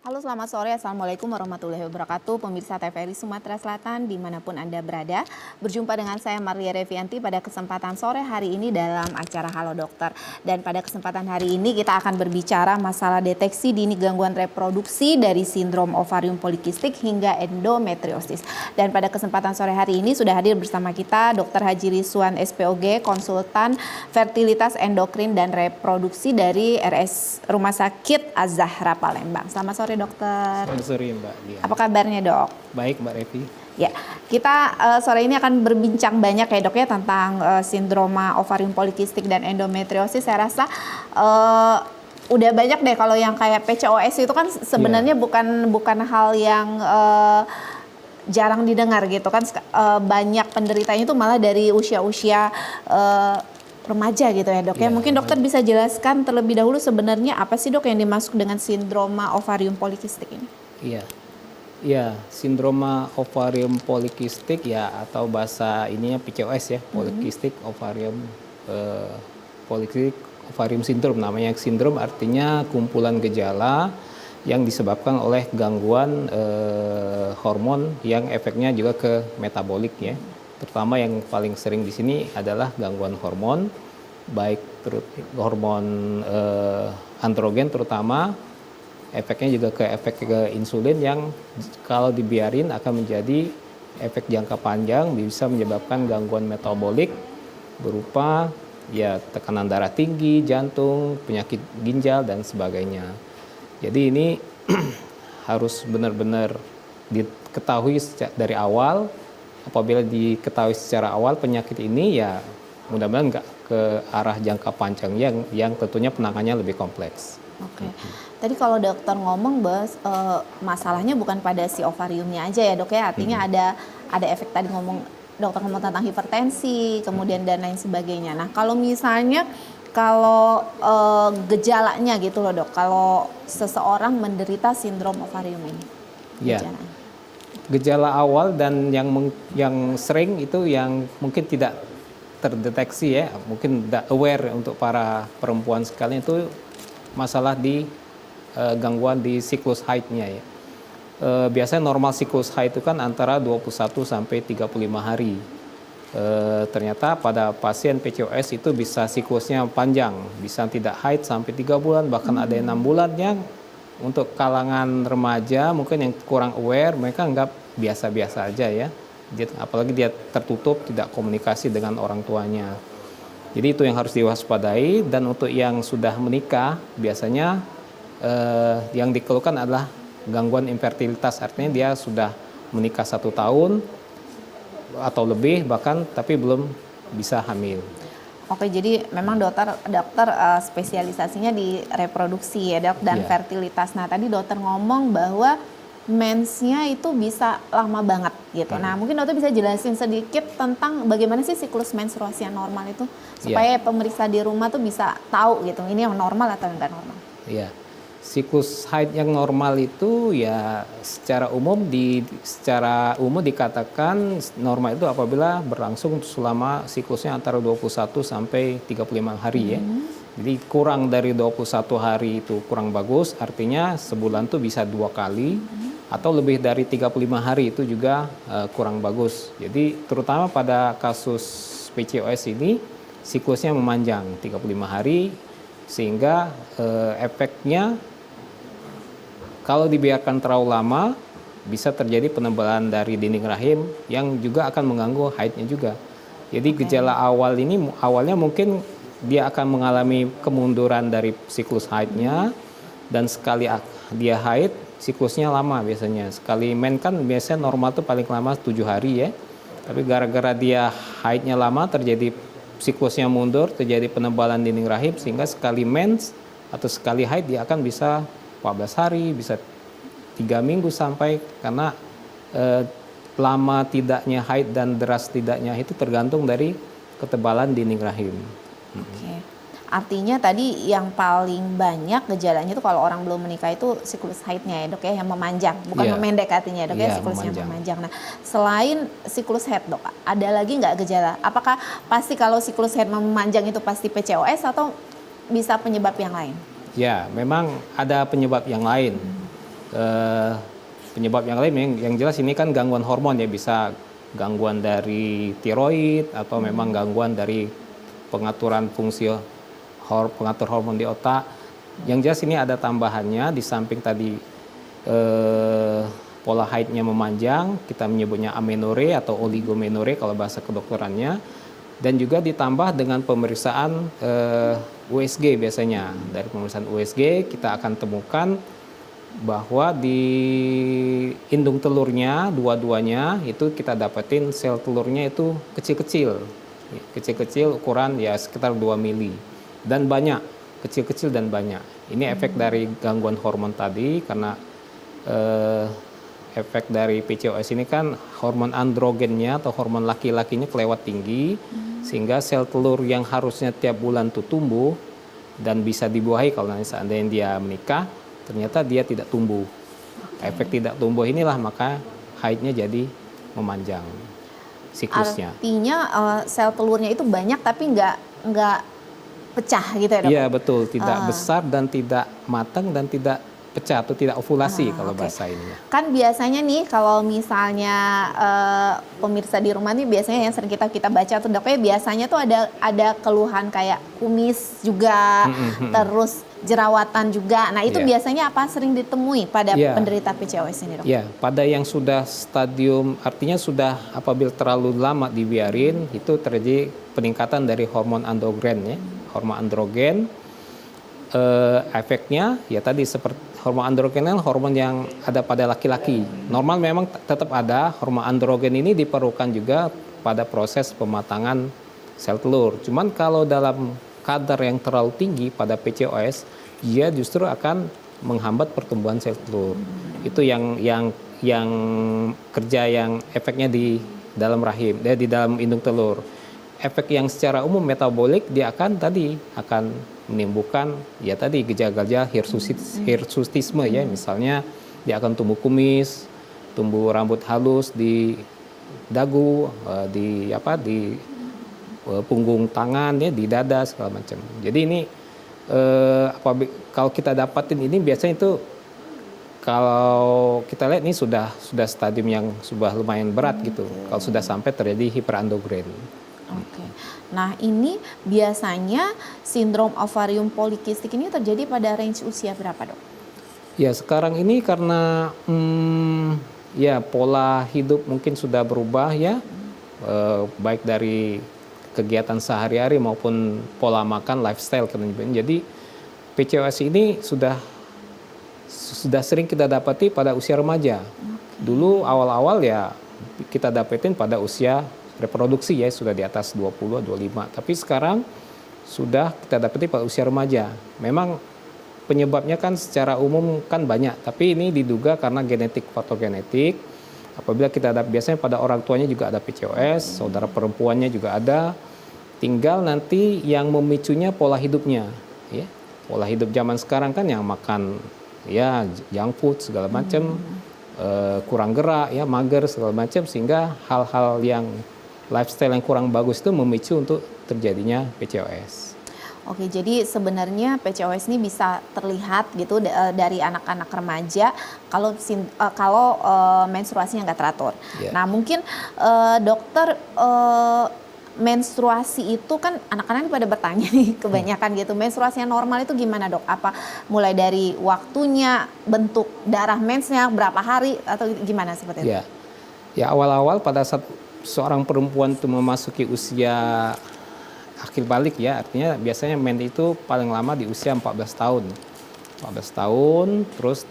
Halo, selamat sore. Assalamualaikum warahmatullahi wabarakatuh. Pemirsa TVRI Sumatera Selatan dimanapun Anda berada. Berjumpa dengan saya Marlia Revianti pada kesempatan sore hari ini dalam acara Halo Dokter. Dan pada kesempatan hari ini kita akan berbicara masalah deteksi dini gangguan reproduksi dari sindrom ovarium polikistik hingga endometriosis. Dan pada kesempatan sore hari ini sudah hadir bersama kita Dr. Haji Rizwan SPOG, konsultan fertilitas endokrin dan reproduksi dari RS Rumah Sakit Az-Zahra Palembang. Selamat sore dokter. Selamat sore Mbak Dian. Apa kabarnya dok? Baik Mbak Revi. Ya, kita sore ini akan berbincang banyak ya dok ya tentang sindroma ovarium polikistik dan endometriosis. Saya rasa udah banyak deh kalau yang kayak PCOS itu kan sebenarnya bukan hal yang jarang didengar gitu kan. Banyak penderitanya itu malah dari usia-usia remaja gitu ya dok ya. Mungkin dokter bisa jelaskan terlebih dahulu sebenarnya apa sih dok yang dimaksud dengan sindroma ovarium polikistik ini? Iya, sindroma ovarium polikistik ya atau bahasa ininya PCOS ya, polikistik ovarium polikistik ovarium syndrome namanya. Sindrom artinya kumpulan gejala yang disebabkan oleh gangguan hormon yang efeknya juga ke metabolik ya. Terutama yang paling sering di sini adalah gangguan hormon, baik hormon androgen terutama, efeknya juga ke efek ke insulin yang kalau dibiarin akan menjadi efek jangka panjang, bisa menyebabkan gangguan metabolik berupa ya tekanan darah tinggi, jantung, penyakit ginjal dan sebagainya. Jadi ini harus benar-benar diketahui dari awal. Apabila diketahui secara awal penyakit ini ya mudah-mudahan nggak ke arah jangka panjang yang tentunya penanganannya lebih kompleks. Oke. Tadi kalau dokter ngomong masalahnya bukan pada si ovariumnya aja ya dok ya, artinya ada efek tadi dokter ngomong tentang hipertensi, kemudian dan lain sebagainya. Nah kalau misalnya gejalanya gitu loh dok, kalau seseorang menderita sindrom ovarium ini, gejalanya. Gejala awal dan yang sering itu yang mungkin tidak terdeteksi ya, mungkin tidak aware untuk para perempuan sekalian itu masalah di gangguan di siklus haidnya ya. Biasanya normal siklus haid itu kan antara 21 sampai 35 hari. Ternyata pada pasien PCOS itu bisa siklusnya panjang, bisa tidak haid sampai 3 bulan, bahkan ada yang 6 bulannya. Untuk kalangan remaja mungkin yang kurang aware, mereka anggap biasa-biasa aja ya. Apalagi dia tertutup, tidak komunikasi dengan orang tuanya. Jadi itu yang harus diwaspadai. Dan untuk yang sudah menikah, biasanya yang dikeluhkan adalah gangguan infertilitas. Artinya dia sudah menikah 1 tahun atau lebih bahkan, tapi belum bisa hamil. Oke, jadi memang dokter spesialisasinya di reproduksi ya dok dan fertilitas. Nah tadi dokter ngomong bahwa mensnya itu bisa lama banget gitu. Nah mungkin dokter bisa jelasin sedikit tentang bagaimana sih siklus menstruasi yang normal itu supaya pemeriksa di rumah tuh bisa tahu gitu ini yang normal atau enggak normal. Iya. Siklus haid yang normal itu ya secara umum dikatakan normal itu apabila berlangsung selama siklusnya antara 21 sampai 35 hari ya. Jadi kurang dari 21 hari itu kurang bagus, artinya sebulan tuh bisa 2 kali atau lebih dari 35 hari itu juga kurang bagus. Jadi terutama pada kasus PCOS ini siklusnya memanjang 35 hari sehingga efeknya kalau dibiarkan terlalu lama bisa terjadi penebalan dari dinding rahim yang juga akan mengganggu haidnya juga. Jadi gejala awal ini awalnya mungkin dia akan mengalami kemunduran dari siklus haidnya dan sekali dia haid siklusnya lama biasanya. Sekali men kan biasanya normal tuh paling lama 7 hari ya. Tapi gara-gara dia haidnya lama terjadi siklusnya mundur, terjadi penebalan dinding rahim sehingga sekali mens atau sekali haid dia akan bisa 14 hari, bisa 3 minggu sampai karena lama tidaknya haid dan deras tidaknya itu tergantung dari ketebalan dinding rahim. Oke. Artinya tadi yang paling banyak gejalanya itu kalau orang belum menikah itu siklus haidnya ya dok ya yang memanjang, bukan memendek artinya ya dok ya siklusnya memanjang. Nah selain siklus haid dok, ada lagi nggak gejala? Apakah pasti kalau siklus haid memanjang itu pasti PCOS atau bisa penyebab yang lain? Ya, memang ada penyebab yang lain. penyebab yang lain yang jelas ini kan gangguan hormon ya, bisa gangguan dari tiroid atau memang gangguan dari pengaturan fungsi pengatur hormon di otak. Yang jelas ini ada tambahannya di samping tadi pola haidnya memanjang, kita menyebutnya amenore atau oligomenore kalau bahasa kedokterannya, dan juga ditambah dengan pemeriksaan USG biasanya. Dari pemeriksaan USG kita akan temukan bahwa di indung telurnya dua-duanya itu kita dapetin sel telurnya itu kecil-kecil ukuran ya sekitar 2 mili dan banyak, kecil-kecil dan banyak. Ini efek dari gangguan hormon tadi, karena efek dari PCOS ini kan hormon androgennya atau hormon laki-lakinya kelewat tinggi, sehingga sel telur yang harusnya tiap bulan tuh tumbuh dan bisa dibuahi kalau nanti seandainya dia menikah, ternyata dia tidak tumbuh. Efek tidak tumbuh inilah maka haidnya jadi memanjang siklusnya. Artinya sel telurnya itu banyak tapi nggak pecah gitu ya, Dok? Iya betul, tidak besar dan tidak matang dan tidak pecah atau tidak ovulasi kalau bahasa ininya. Kan biasanya nih kalau misalnya pemirsa di rumah nih biasanya yang sering kita baca tuh, Dok, biasanya tuh ada keluhan kayak kumis juga, terus jerawatan juga. Nah itu biasanya apa sering ditemui pada penderita PCOS ini, Dok? Iya, pada yang sudah stadium, artinya sudah apabila terlalu lama dibiarin, itu terjadi peningkatan dari hormon androgen ya, hormon androgen. Efeknya ya tadi seperti hormon androgen kan hormon yang ada pada laki-laki. Normal memang tetap ada, hormon androgen ini diperlukan juga pada proses pematangan sel telur. Cuman kalau dalam kadar yang terlalu tinggi pada PCOS, dia justru akan menghambat pertumbuhan sel telur. Itu yang kerja yang efeknya di dalam rahim, di dalam indung telur. Efek yang secara umum metabolik dia akan menimbulkan ya tadi gejala-gejala hirsutisme ya, misalnya dia akan tumbuh kumis, tumbuh rambut halus di dagu, di punggung tangan ya, di dada segala macam. Jadi ini kalau kita dapatin ini biasanya itu kalau kita lihat ini sudah stadium yang sudah lumayan berat gitu. Kalau sudah sampai terjadi hiperandrogen. Oke. Nah ini biasanya sindrom ovarium polikistik ini terjadi pada range usia berapa, Dok? Ya sekarang ini karena ya pola hidup mungkin sudah berubah ya, baik dari kegiatan sehari-hari maupun pola makan, lifestyle. Jadi PCOS ini sudah sering kita dapati pada usia remaja. Dulu awal-awal ya kita dapetin pada usia reproduksi ya, sudah di atas 20, 25. Tapi sekarang sudah kita dapati pada usia remaja. Memang penyebabnya kan secara umum kan banyak, tapi ini diduga karena genetik, faktor genetik. Apabila kita ada, biasanya pada orang tuanya juga ada PCOS, saudara perempuannya juga ada. Tinggal nanti yang memicunya pola hidupnya, ya. Pola hidup zaman sekarang kan yang makan ya junk food segala macam, kurang gerak ya, mager segala macam, sehingga hal-hal yang lifestyle yang kurang bagus itu memicu untuk terjadinya PCOS. Oke, jadi sebenarnya PCOS ini bisa terlihat gitu dari anak-anak remaja kalau menstruasinya nggak teratur. Yeah. Nah mungkin dokter, menstruasi itu kan anak-anak pada bertanya nih kebanyakan gitu, menstruasi yang normal itu gimana, Dok? Apa mulai dari waktunya, bentuk darah mensnya, berapa hari atau gimana seperti itu? Ya awal-awal pada saat seorang perempuan itu memasuki usia akhir balik ya, artinya biasanya mens itu paling lama di usia 14 tahun. 14 tahun, terus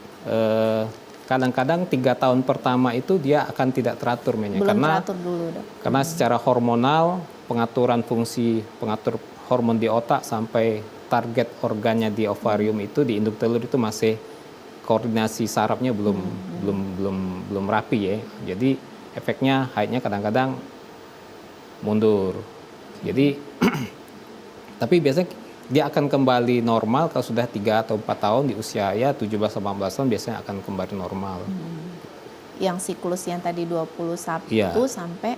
kadang-kadang 3 tahun pertama itu dia akan tidak teratur mensnya. Teratur dulu, Dok. Karena secara hormonal, pengaturan fungsi, pengatur hormon di otak sampai target organnya di ovarium itu, di induk telur itu masih koordinasi sarafnya belum rapi ya. Jadi efeknya haidnya kadang-kadang mundur. Jadi tapi biasanya dia akan kembali normal kalau sudah 3 atau 4 tahun di usia ya 17-18 tahun biasanya akan kembali normal. Yang siklus yang tadi 21 sampai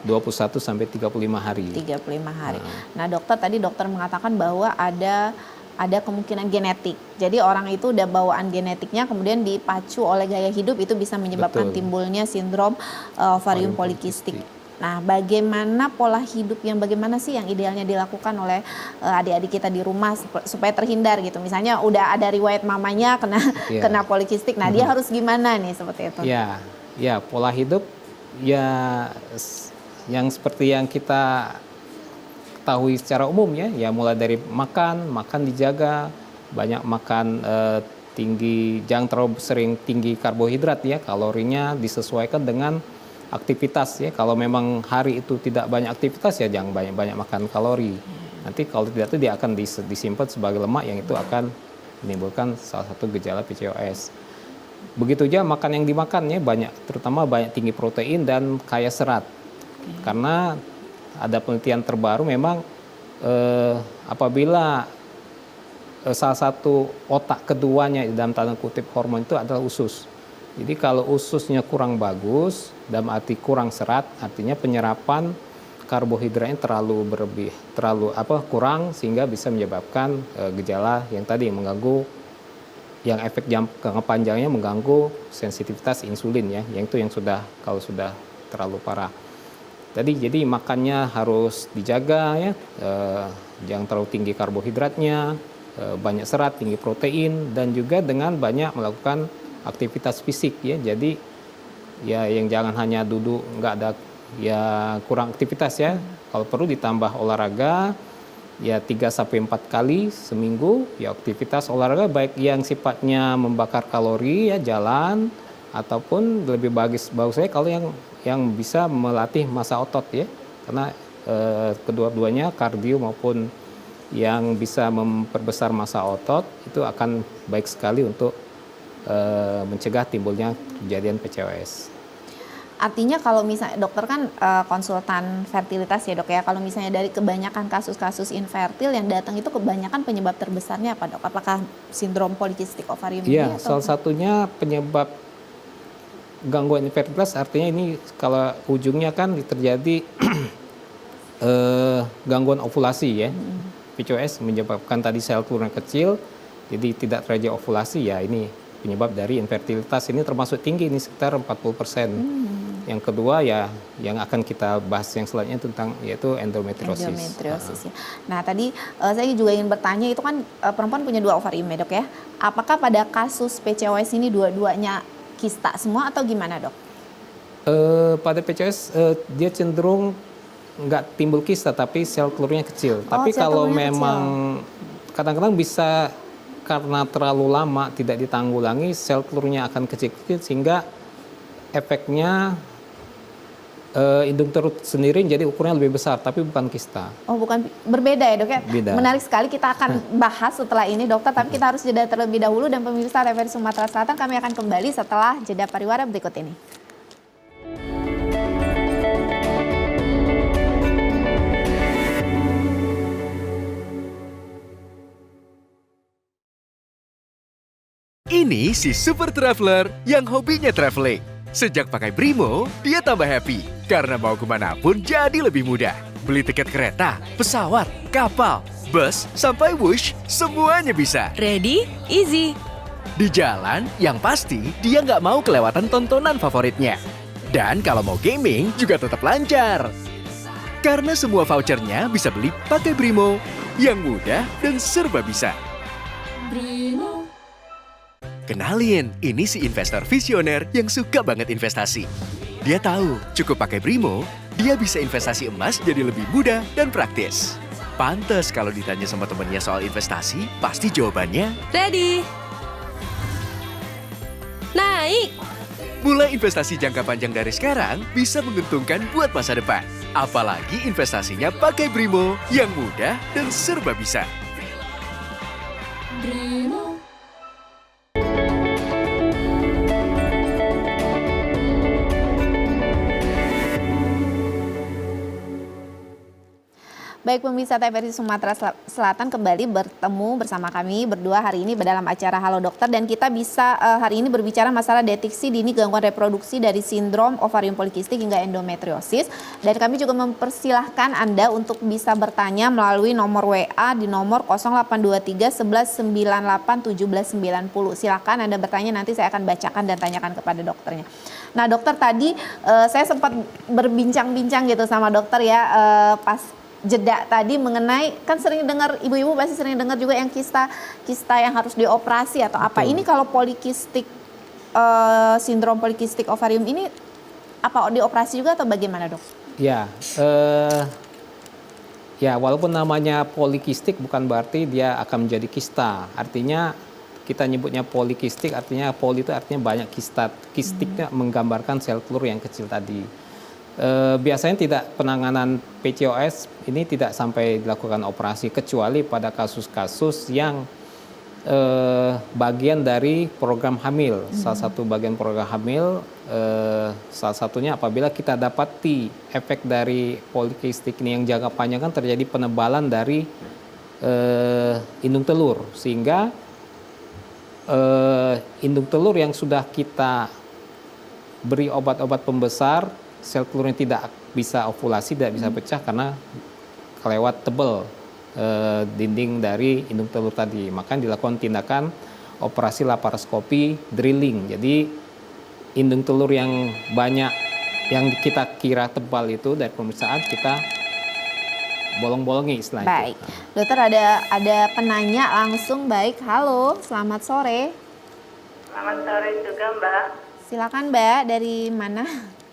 35 hari. 35 hari. Nah, dokter mengatakan bahwa ada ada kemungkinan genetik. Jadi orang itu udah bawaan genetiknya kemudian dipacu oleh gaya hidup itu bisa menyebabkan Betul. timbulnya sindrom ovarium polikistik. Nah, bagaimana pola hidup bagaimana sih yang idealnya dilakukan oleh adik-adik kita di rumah supaya terhindar gitu. Misalnya udah ada riwayat mamanya kena polikistik. Nah, dia harus gimana nih seperti itu? Ya, pola hidup ya yang seperti yang kita ketahui secara umum ya mulai dari makan dijaga, banyak makan jangan terlalu sering tinggi karbohidrat ya, kalorinya disesuaikan dengan aktivitas ya. Kalau memang hari itu tidak banyak aktivitas ya jangan banyak-banyak makan kalori. Nanti kalau tidak itu dia akan disimpan sebagai lemak yang itu akan menimbulkan salah satu gejala PCOS. Begitu aja makan yang dimakan ya banyak, terutama banyak tinggi protein dan kaya serat. Karena ada penelitian terbaru memang apabila salah satu otak keduanya dalam tanda kutip hormon itu adalah usus. Jadi kalau ususnya kurang bagus, dalam arti kurang serat, artinya penyerapan karbohidratnya kurang sehingga bisa menyebabkan gejala yang tadi mengganggu, yang efek jangka panjangnya mengganggu sensitivitas insulin ya, yang sudah kalau sudah terlalu parah. Jadi makannya harus dijaga ya, jangan terlalu tinggi karbohidratnya, banyak serat, tinggi protein, dan juga dengan banyak melakukan aktivitas fisik ya. Jadi ya yang jangan hanya duduk nggak ada ya, kurang aktivitas ya. Kalau perlu ditambah olahraga ya 3-4 kali seminggu ya, aktivitas olahraga baik yang sifatnya membakar kalori ya, jalan, ataupun lebih bagusnya kalau yang bisa melatih massa otot ya, karena kedua-duanya kardio maupun yang bisa memperbesar massa otot itu akan baik sekali untuk mencegah timbulnya kejadian PCOS. Artinya kalau misalnya dokter kan konsultan fertilitas ya dok ya, kalau misalnya dari kebanyakan kasus-kasus infertil yang datang itu kebanyakan penyebab terbesarnya apa dok? Apakah sindrom polikistik ovarium ini? Iya, salah satunya penyebab gangguan infertilitas, artinya ini kalau ujungnya kan terjadi gangguan ovulasi ya. PCOS menyebabkan tadi sel telurnya kecil, jadi tidak terjadi ovulasi ya, ini penyebab dari infertilitas. Ini termasuk tinggi, ini sekitar 40%. Yang kedua ya yang akan kita bahas yang selanjutnya tentang yaitu endometriosis. Ya. Nah tadi saya juga ingin bertanya, itu kan perempuan punya 2 ovarium ya dok ya. Apakah pada kasus PCOS ini dua-duanya kista semua atau gimana dok? Pada PCOS dia cenderung nggak timbul kista tapi sel telurnya kecil. Tapi kalau memang kadang-kadang bisa karena terlalu lama tidak ditanggulangi, sel telurnya akan kecil-kecil sehingga efeknya indung telur sendiri jadi ukurannya lebih besar tapi bukan kista. Oh bukan, berbeda ya dok ya? Beda. Menarik sekali, kita akan bahas setelah ini dokter, tapi kita harus jeda terlebih dahulu, dan pemirsa TVRI Sumatera Selatan kami akan kembali setelah jeda pariwara berikut ini. Ini si super traveler yang hobinya traveling. Sejak pakai Brimo, dia tambah happy karena mau kemanapun jadi lebih mudah. Beli tiket kereta, pesawat, kapal, bus, sampai Wush, semuanya bisa. Ready, easy. Di jalan, yang pasti dia nggak mau kelewatan tontonan favoritnya. Dan kalau mau gaming juga tetap lancar. Karena semua vouchernya bisa beli pakai Brimo, yang mudah dan serba bisa. Brimo. Kenalin, ini si investor visioner yang suka banget investasi. Dia tahu, cukup pakai Brimo, dia bisa investasi emas jadi lebih mudah dan praktis. Pantes kalau ditanya sama temennya soal investasi, pasti jawabannya Ready. Naik. mulai investasi jangka panjang dari sekarang bisa menguntungkan buat masa depan. Apalagi investasinya pakai Brimo yang mudah dan serba bisa. Brimo. Baik pemirsa TVRI Sumatera Selatan, kembali bertemu bersama kami berdua hari ini dalam acara Halo Dokter, dan kita bisa hari ini berbicara masalah deteksi dini gangguan reproduksi dari sindrom ovarium polikistik hingga endometriosis. Dan kami juga mempersilahkan Anda untuk bisa bertanya melalui nomor WA di nomor 0823 11 98 17 90. Silakan Anda bertanya, nanti saya akan bacakan dan tanyakan kepada dokternya. Nah dokter, tadi saya sempat berbincang-bincang gitu sama dokter ya, pas jeda tadi mengenai, kan sering dengar, ibu-ibu pasti sering dengar juga yang kista yang harus dioperasi atau apa. Betul. Ini kalau polikistik, sindrom polikistik ovarium ini apa dioperasi juga atau bagaimana dok? Ya, ya walaupun namanya polikistik bukan berarti dia akan menjadi kista. Artinya kita nyebutnya polikistik, artinya poli itu artinya banyak kista. Kistiknya menggambarkan sel telur yang kecil tadi. Biasanya tidak, penanganan PCOS ini tidak sampai dilakukan operasi kecuali pada kasus-kasus yang bagian dari program hamil. Salah satu bagian program hamil, salah satunya apabila kita dapati efek dari polikistik ini yang jangka panjang, kan terjadi penebalan dari indung telur, sehingga indung telur yang sudah kita beri obat-obat pembesar, sel telurnya tidak bisa ovulasi, tidak bisa pecah karena kelewat tebal dinding dari indung telur tadi. Maka dilakukan tindakan operasi laparoskopi drilling. Jadi indung telur yang banyak, yang kita kira tebal itu dari pemeriksaan kita bolong-bolongi istilahnya. Baik, dokter ada penanya langsung. Baik, halo, selamat sore. Selamat sore juga Mbak. Silakan Mbak, dari mana?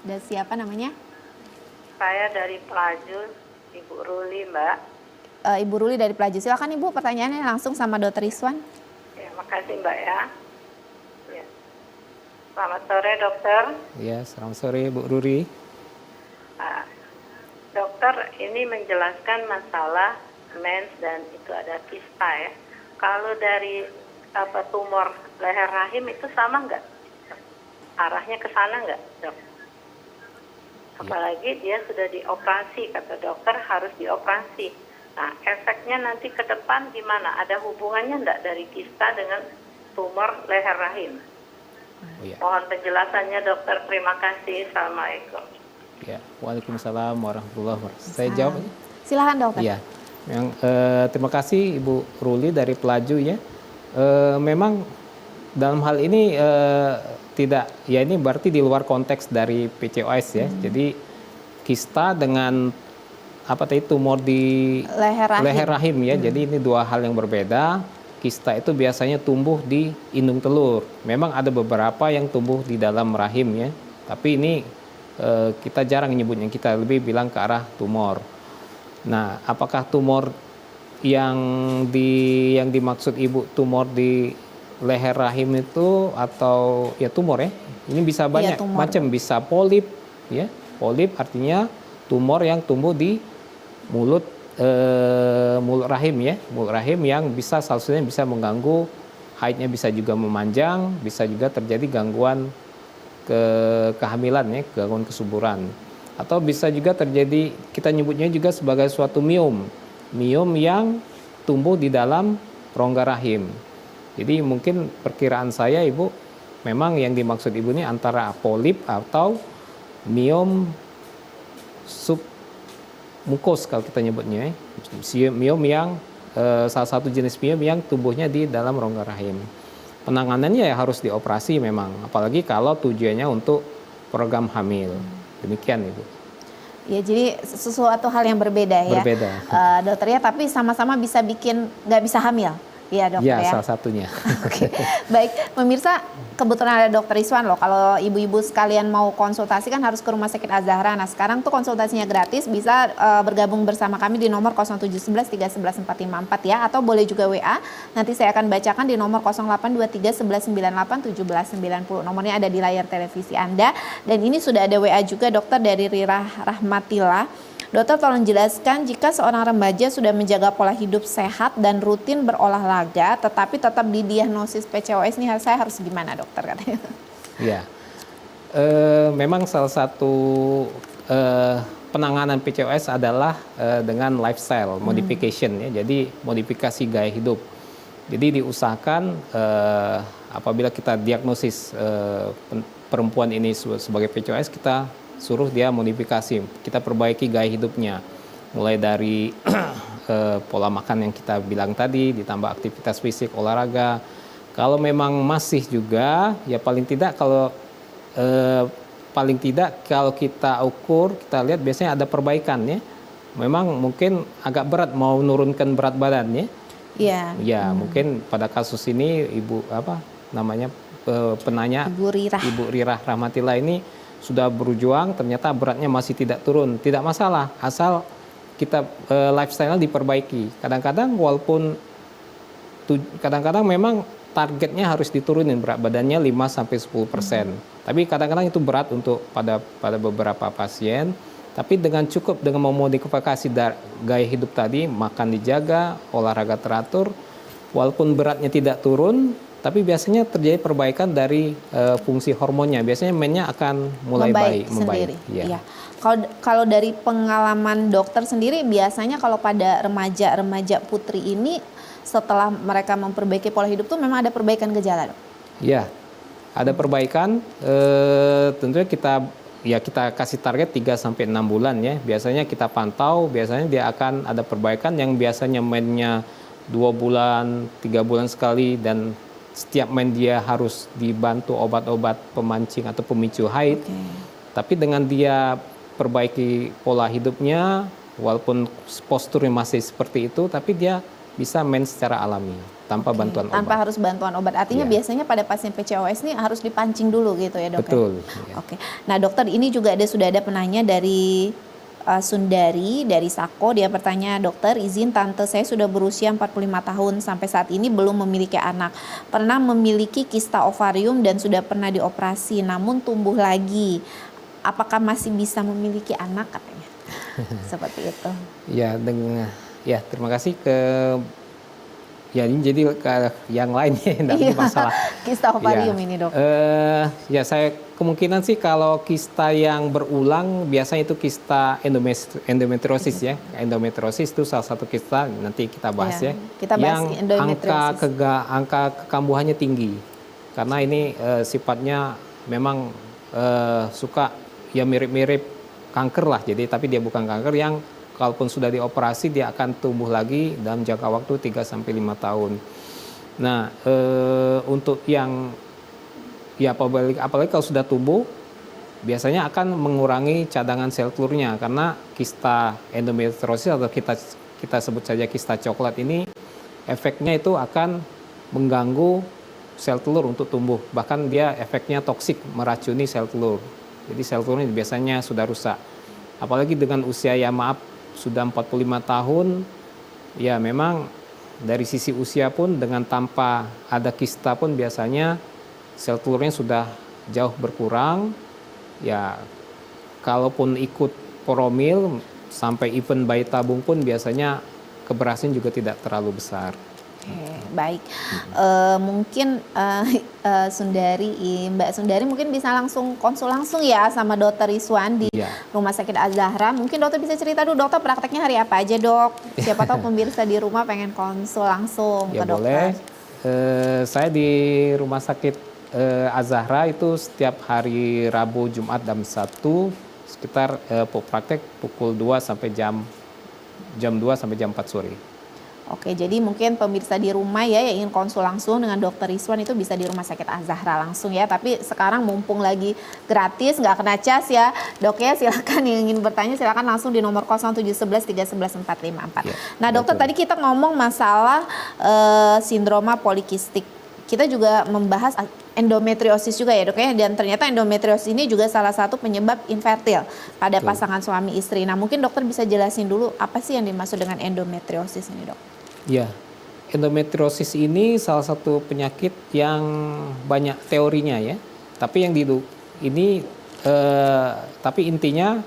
Dan siapa namanya? Saya dari Pelaju, Ibu Ruli Mbak. Ibu Ruli dari Pelaju. Silakan Ibu, pertanyaannya langsung sama Dokter Iswan. Ya, makasih Mbak ya. Ya. Selamat sore dokter. Ya, selamat sore Bu Ruri. Dokter, ini menjelaskan masalah mens dan itu ada kista ya. Kalau dari tumor leher rahim itu sama nggak? Arahnya ke sana nggak dok? Apalagi dia sudah dioperasi, kata dokter harus dioperasi. Nah, efeknya nanti ke depan gimana? Ada hubungannya enggak dari kista dengan tumor leher rahim? Oh, ya. Mohon penjelasannya dokter, terima kasih. Assalamualaikum. Ya, Waalaikumsalam warahmatullahi wabarakatuh. Saya jawab. Silakan dokter. Ya, terima kasih Ibu Ruli dari Pelaju ya. Memang dalam hal ini tidak, ya ini berarti di luar konteks dari PCOS ya. Jadi kista dengan apa tadi, tumor di leher rahim ya. Jadi ini dua hal yang berbeda. Kista itu biasanya tumbuh di indung telur. Memang ada beberapa yang tumbuh di dalam rahim ya. Tapi ini kita jarang nyebutnya, kita lebih bilang ke arah tumor. Nah, apakah tumor yang dimaksud Ibu tumor di leher rahim itu atau ya tumor ya? Ini bisa banyak macam, bisa polip ya. Polip artinya tumor yang tumbuh di mulut rahim ya. Mulut rahim yang bisa salah satunya bisa mengganggu haidnya, bisa juga memanjang, bisa juga terjadi gangguan kehamilan ya, gangguan kesuburan. Atau bisa juga terjadi, kita nyebutnya juga sebagai suatu miom. Miom yang tumbuh di dalam rongga rahim. Jadi mungkin perkiraan saya Ibu, memang yang dimaksud Ibu ini antara polip atau miom submukos kalau kita nyebutnya. Miom yang salah satu jenis miom yang tumbuhnya di dalam rongga rahim. Penanganannya ya harus dioperasi memang, apalagi kalau tujuannya untuk program hamil. Demikian Ibu. Ya, jadi sesuatu hal yang berbeda ya. Berbeda. Dokter ya, tapi sama-sama bisa bikin nggak bisa hamil. Iya dokter ya. Salah satunya. Oke. Baik, pemirsa, kebetulan ada Dokter Iswan loh. Kalau ibu-ibu sekalian mau konsultasi kan harus ke Rumah Sakit Az-Zahra. Nah, sekarang tuh konsultasinya gratis, bisa bergabung bersama kami di nomor 0711 311 454 ya, atau boleh juga WA. Nanti saya akan bacakan di nomor 0823 11 98 17 90. Nomornya ada di layar televisi Anda. Dan ini sudah ada WA juga dokter dari Rira Rahmatila. Dokter, tolong jelaskan, jika seorang remaja sudah menjaga pola hidup sehat dan rutin berolahraga tetapi tetap didiagnosis PCOS, nih saya harus gimana dokter katanya? Ya, memang salah satu penanganan PCOS adalah dengan lifestyle modification ya. Jadi modifikasi gaya hidup. Jadi diusahakan apabila kita diagnosis perempuan ini sebagai PCOS, kita suruh dia modifikasi, kita perbaiki gaya hidupnya. Mulai dari pola makan yang kita bilang tadi, ditambah aktivitas fisik, olahraga. Kalau memang masih juga, ya paling tidak kalau kita ukur, kita lihat biasanya ada perbaikan ya. Memang mungkin agak berat mau menurunkan berat badan ya. Iya. Ya, mungkin pada kasus ini penanya Ibu Rirah Rahmatillah ini sudah berjuang, ternyata beratnya masih tidak turun. Tidak masalah, asal kita lifestyle diperbaiki. Kadang-kadang memang targetnya harus diturunin berat badannya 5-10%. Tapi kadang-kadang itu berat untuk pada beberapa pasien. Tapi dengan memodifikasi gaya hidup tadi, makan dijaga, olahraga teratur, walaupun beratnya tidak turun, tapi biasanya terjadi perbaikan dari fungsi hormonnya. Biasanya mennya akan mulai membaik. Ya. Kalau dari pengalaman dokter sendiri, biasanya kalau pada remaja putri ini, setelah mereka memperbaiki pola hidup tuh memang ada perbaikan gejala, dok? Ya, ada perbaikan. Tentunya kita kasih target 3-6 bulan ya. Biasanya kita pantau, biasanya dia akan ada perbaikan yang biasanya mainnya 2 bulan, 3 bulan sekali, dan setiap main dia harus dibantu obat-obat pemancing atau pemicu haid. Tapi dengan dia perbaiki pola hidupnya, walaupun posturnya masih seperti itu, tapi dia bisa main secara alami tanpa bantuan obat. Tanpa harus bantuan obat. Artinya biasanya pada pasien PCOS ini harus dipancing dulu gitu ya, dok? Betul. Ya? Oke. Nah, dokter, ini juga sudah ada penanya dari Sundari dari Sako. Dia bertanya, dokter, izin tante saya sudah berusia 45 tahun sampai saat ini belum memiliki anak. Pernah memiliki kista ovarium dan sudah pernah dioperasi, namun tumbuh lagi. Apakah masih bisa memiliki anak, katanya? Seperti itu. Ya, terima kasih ini jadi yang lainnya nanti masalah kista ovarium ini, dok. Saya kemungkinan sih kalau kista yang berulang biasanya itu kista endometriosis ya. Endometriosis itu salah satu kista, nanti kita bahas ya. Kita bahas endometriosis. Angka kekambuhannya tinggi. Karena ini sifatnya memang suka ya mirip-mirip kanker lah. Jadi tapi dia bukan kanker yang kalaupun sudah dioperasi dia akan tumbuh lagi dalam jangka waktu 3-5 tahun. Nah, untuk yang apalagi kalau sudah tumbuh, biasanya akan mengurangi cadangan sel telurnya, karena kista endometriosis atau kita sebut saja kista coklat ini, efeknya itu akan mengganggu sel telur untuk tumbuh. Bahkan dia efeknya toksik, meracuni sel telur. Jadi sel telurnya biasanya sudah rusak. Apalagi dengan usia sudah 45 tahun, ya memang dari sisi usia pun dengan tanpa ada kista pun biasanya sel telurnya sudah jauh berkurang. Ya kalaupun ikut poromil sampai even bayi tabung pun biasanya keberhasilan juga tidak terlalu besar. Baik, mungkin Mbak Sundari mungkin bisa langsung konsul langsung ya sama Dokter Iswan di Rumah Sakit Az-Zahra. Mungkin dokter bisa cerita dulu, dokter prakteknya hari apa aja, dok? Siapa tahu pemirsa di rumah pengen konsul langsung ke dokter. Boleh. Saya di Rumah Sakit Az-Zahra itu setiap hari Rabu, Jumat jam 1 sekitar praktek pukul 2 sampai jam 2 sampai jam 4 sore. Oke, jadi mungkin pemirsa di rumah ya yang ingin konsul langsung dengan Dokter Iswan itu bisa di Rumah Sakit Az-Zahra langsung ya. Tapi sekarang mumpung lagi gratis, nggak kena cas ya, dok ya. Silakan yang ingin bertanya silakan langsung di nomor 0711 311 454. Nah, dokter, tadi kita ngomong masalah sindroma polikistik. Kita juga membahas endometriosis juga ya, dok ya. Dan ternyata endometriosis ini juga salah satu penyebab infertil pada pasangan suami istri. Nah, mungkin dokter bisa jelasin dulu apa sih yang dimaksud dengan endometriosis ini, dok? Ya, endometriosis ini salah satu penyakit yang banyak teorinya ya. Tapi tapi intinya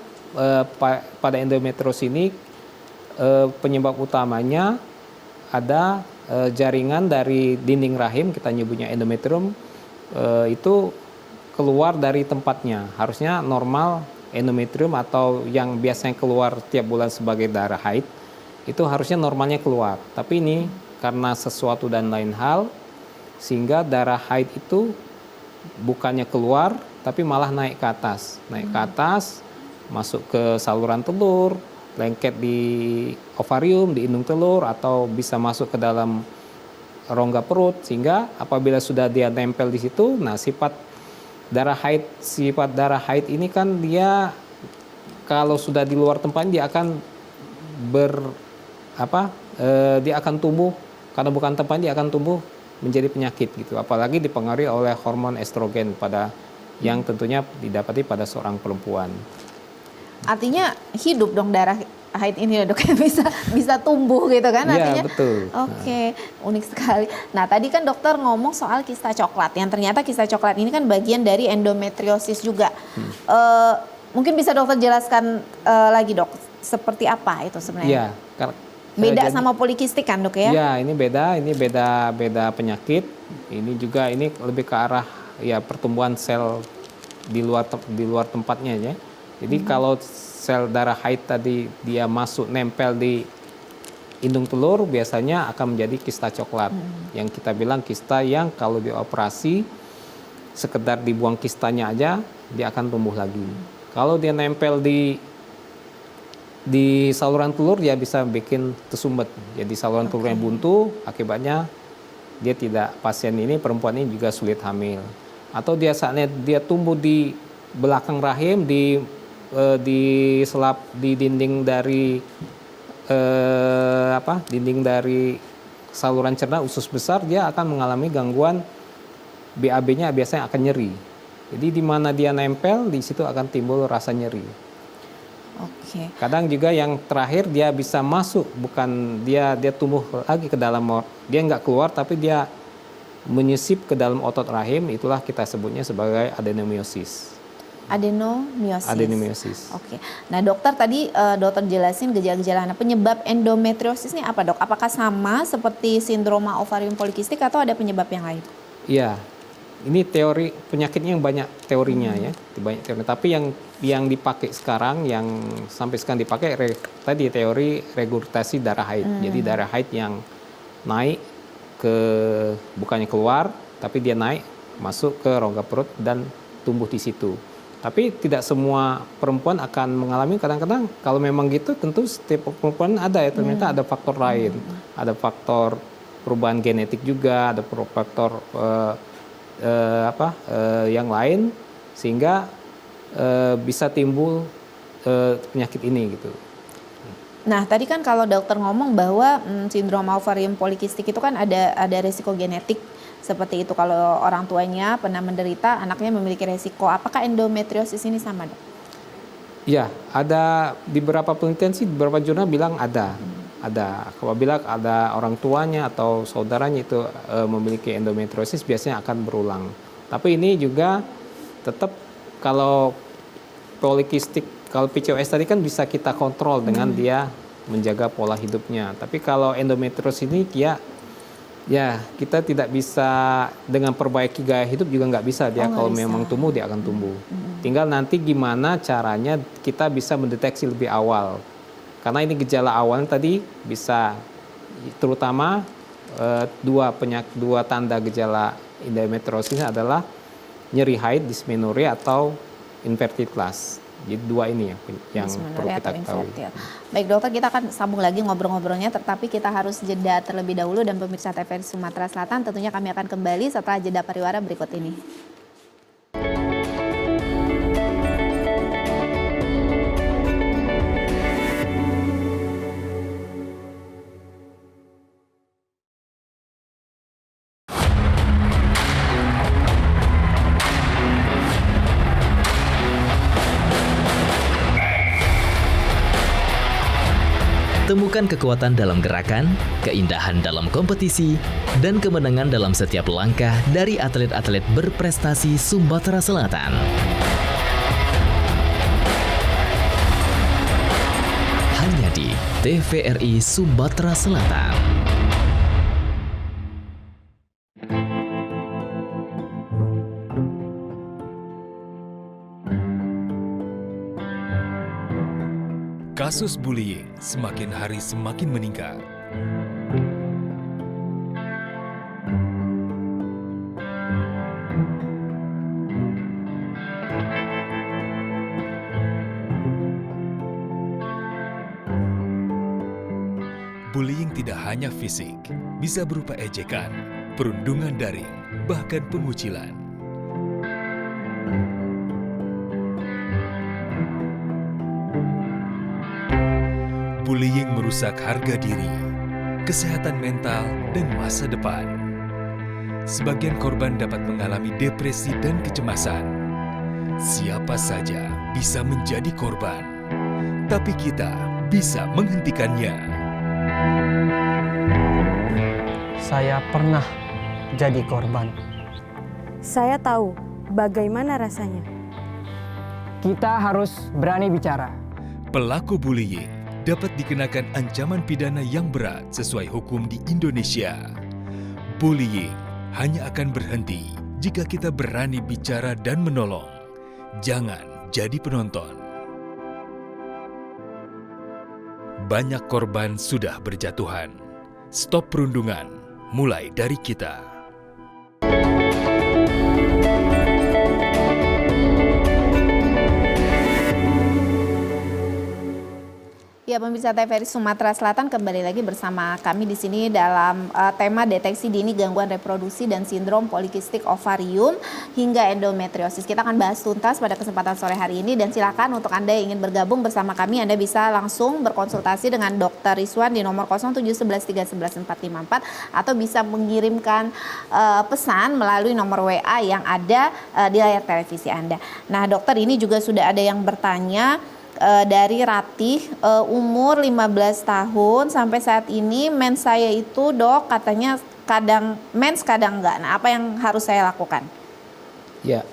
pada endometriosis ini penyebab utamanya ada jaringan dari dinding rahim, kita nyebutnya endometrium, itu keluar dari tempatnya. Harusnya normal endometrium atau yang biasanya keluar tiap bulan sebagai darah haid itu harusnya normalnya keluar. Tapi ini karena sesuatu dan lain hal sehingga darah haid itu bukannya keluar tapi malah naik ke atas, masuk ke saluran telur, lengket di ovarium, di indung telur, atau bisa masuk ke dalam rongga perut, sehingga apabila sudah dia nempel di situ, nah sifat darah haid ini kan dia kalau sudah di luar tempatnya dia akan dia akan tumbuh, karena bukan tempatnya dia akan tumbuh menjadi penyakit gitu, apalagi dipengaruhi oleh hormon estrogen yang tentunya didapati pada seorang perempuan. Artinya hidup dong darah haid ini ya dok, bisa tumbuh gitu kan artinya. Iya betul. Oke, unik sekali. Nah tadi kan dokter ngomong soal kista coklat, yang ternyata kista coklat ini kan bagian dari endometriosis juga. Mungkin bisa dokter jelaskan lagi dok, seperti apa itu sebenarnya? Iya. Beda sama polikistik kan dok ya? Ya ini beda penyakit. Ini juga ini lebih ke arah ya pertumbuhan sel di luar tempatnya ya. Jadi kalau sel darah haid tadi dia masuk nempel di indung telur biasanya akan menjadi kista coklat. Yang kita bilang kista yang kalau dioperasi sekedar dibuang kistanya aja dia akan tumbuh lagi. Kalau dia nempel di saluran telur dia bisa bikin tersumbat. Jadi saluran telurnya buntu, akibatnya pasien ini perempuan ini juga sulit hamil. Atau dia saatnya dia tumbuh di belakang rahim di dinding dari dinding dari saluran cerna usus besar, dia akan mengalami gangguan BAB-nya biasanya akan nyeri. Jadi di mana dia nempel di situ akan timbul rasa nyeri. Oke. Kadang juga yang terakhir dia bisa masuk, bukan dia tumbuh lagi ke dalam, dia nggak keluar tapi dia menyisip ke dalam otot rahim, itulah kita sebutnya sebagai adenomiosis. Adenomiosis. Oke. Nah dokter tadi dokter jelasin gejala-gejala penyebab endometriosis ini apa dok? Apakah sama seperti sindroma ovarium polikistik atau ada penyebab yang lain? Iya. Ini teori penyakitnya yang banyak teorinya ya, banyak teori. Tapi yang dipakai sekarang, yang sampai sekarang dipakai tadi teori regurgitasi darah haid. Jadi darah haid yang naik bukannya keluar, tapi dia naik masuk ke rongga perut dan tumbuh di situ. Tapi tidak semua perempuan akan mengalami, kadang-kadang kalau memang gitu tentu setiap perempuan ada ya, ternyata ada faktor lain. Ada faktor perubahan genetik juga, ada faktor yang lain sehingga bisa timbul penyakit ini gitu. Nah tadi kan kalau dokter ngomong bahwa sindroma ovarium polikistik itu kan ada risiko genetik seperti itu, kalau orang tuanya pernah menderita, anaknya memiliki risiko. Apakah endometriosis ini sama dok? Ya, ada di beberapa penelitian sih, beberapa jurnal bilang ada. Apabila ada orang tuanya atau saudaranya itu memiliki endometriosis biasanya akan berulang. Tapi ini juga tetap kalau polikistik, kalau PCOS tadi kan bisa kita kontrol dengan dia menjaga pola hidupnya. Tapi kalau endometriosis ini ya kita tidak bisa dengan perbaiki gaya hidup juga nggak bisa dia. Kalau memang tumbuh dia akan tumbuh. Tinggal nanti gimana caranya kita bisa mendeteksi lebih awal. Karena ini gejala awalnya tadi bisa terutama dua tanda gejala endometriosis adalah nyeri haid, dysmenorrhea atau infertilitas. Jadi dua ini yang perlu kita ketahui. Baik dokter, kita akan sambung lagi ngobrol-ngobrolnya, tetapi kita harus jeda terlebih dahulu, dan pemirsa TVRI Sumatera Selatan tentunya kami akan kembali setelah jeda pariwara berikut ini. Temukan kekuatan dalam gerakan, keindahan dalam kompetisi, dan kemenangan dalam setiap langkah dari atlet-atlet berprestasi Sumatera Selatan. Hanya di TVRI Sumatera Selatan. Kasus bullying semakin hari semakin meningkat. Bullying tidak hanya fisik, bisa berupa ejekan, perundungan daring, bahkan pengucilan. Bullying merusak harga diri, kesehatan mental, dan masa depan. Sebagian korban dapat mengalami depresi dan kecemasan. Siapa saja bisa menjadi korban, tapi kita bisa menghentikannya. Saya pernah jadi korban. Saya tahu bagaimana rasanya. Kita harus berani bicara. Pelaku bullying dapat dikenakan ancaman pidana yang berat sesuai hukum di Indonesia. Bullying hanya akan berhenti jika kita berani bicara dan menolong. Jangan jadi penonton. Banyak korban sudah berjatuhan. Stop perundungan, mulai dari kita. Ya, pemirsa TVRI Sumatera Selatan, kembali lagi bersama kami di sini dalam tema deteksi dini gangguan reproduksi dan sindrom polikistik ovarium hingga endometriosis. Kita akan bahas tuntas pada kesempatan sore hari ini, dan silakan untuk Anda yang ingin bergabung bersama kami, Anda bisa langsung berkonsultasi dengan Dr. Rizwan di nomor 07113114454 atau bisa mengirimkan pesan melalui nomor WA yang ada di layar televisi Anda. Nah, dokter, ini juga sudah ada yang bertanya dari Ratih, umur 15 tahun, sampai saat ini mens saya itu, dok, katanya kadang mens kadang enggak. Nah, apa yang harus saya lakukan? Ya,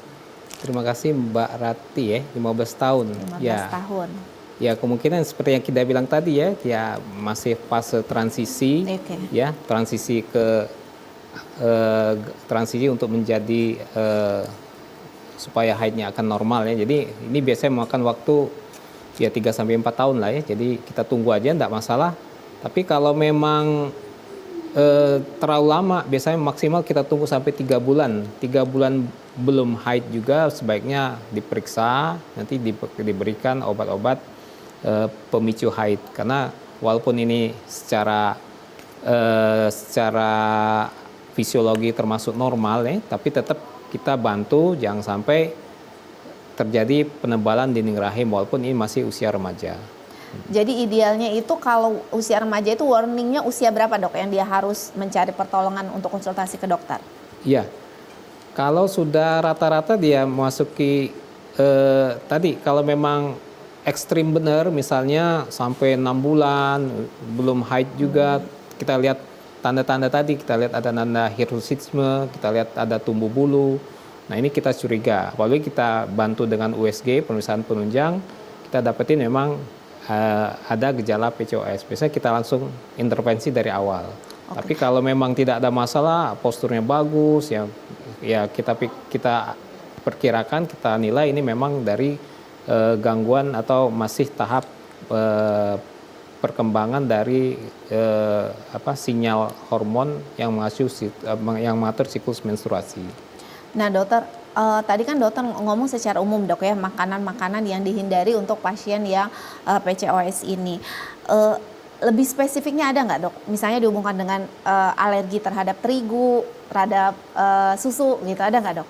terima kasih Mbak Rati ya, 15 tahun. 15 tahun. Ya, kemungkinan seperti yang kita bilang tadi ya, dia masih fase transisi, ya, transisi ke transisi untuk menjadi supaya haidnya akan normal ya. Jadi ini biasanya memakan waktu ya 3-4 tahun lah ya, jadi kita tunggu aja, enggak masalah. Tapi kalau memang terlalu lama, biasanya maksimal kita tunggu sampai 3 bulan. 3 bulan belum haid juga sebaiknya diperiksa, nanti diberikan obat-obat pemicu haid. Karena walaupun ini secara fisiologi termasuk normal ya, tapi tetap kita bantu jangan sampai terjadi penebalan dinding rahim walaupun ini masih usia remaja. Jadi idealnya itu kalau usia remaja itu warningnya usia berapa, dok, yang dia harus mencari pertolongan untuk konsultasi ke dokter? Iya, kalau sudah rata-rata dia memasuki tadi kalau memang ekstrim benar, misalnya sampai 6 bulan belum haid juga, kita lihat tanda-tanda tadi, kita lihat ada tanda hirsutisme, kita lihat ada tumbuh bulu. Nah, ini kita curiga, apalagi kita bantu dengan USG, pemeriksaan penunjang, kita dapetin memang ada gejala PCOS. Biasanya kita langsung intervensi dari awal. Tapi kalau memang tidak ada masalah, posturnya bagus, ya kita perkirakan, kita nilai ini memang dari gangguan atau masih tahap perkembangan dari sinyal hormon yang mengatur siklus menstruasi. Nah, dokter, tadi kan dokter ngomong secara umum, dok, ya, makanan-makanan yang dihindari untuk pasien yang PCOS ini. Lebih spesifiknya ada nggak, dok? Misalnya dihubungkan dengan alergi terhadap terigu, terhadap susu, gitu, ada nggak, dok?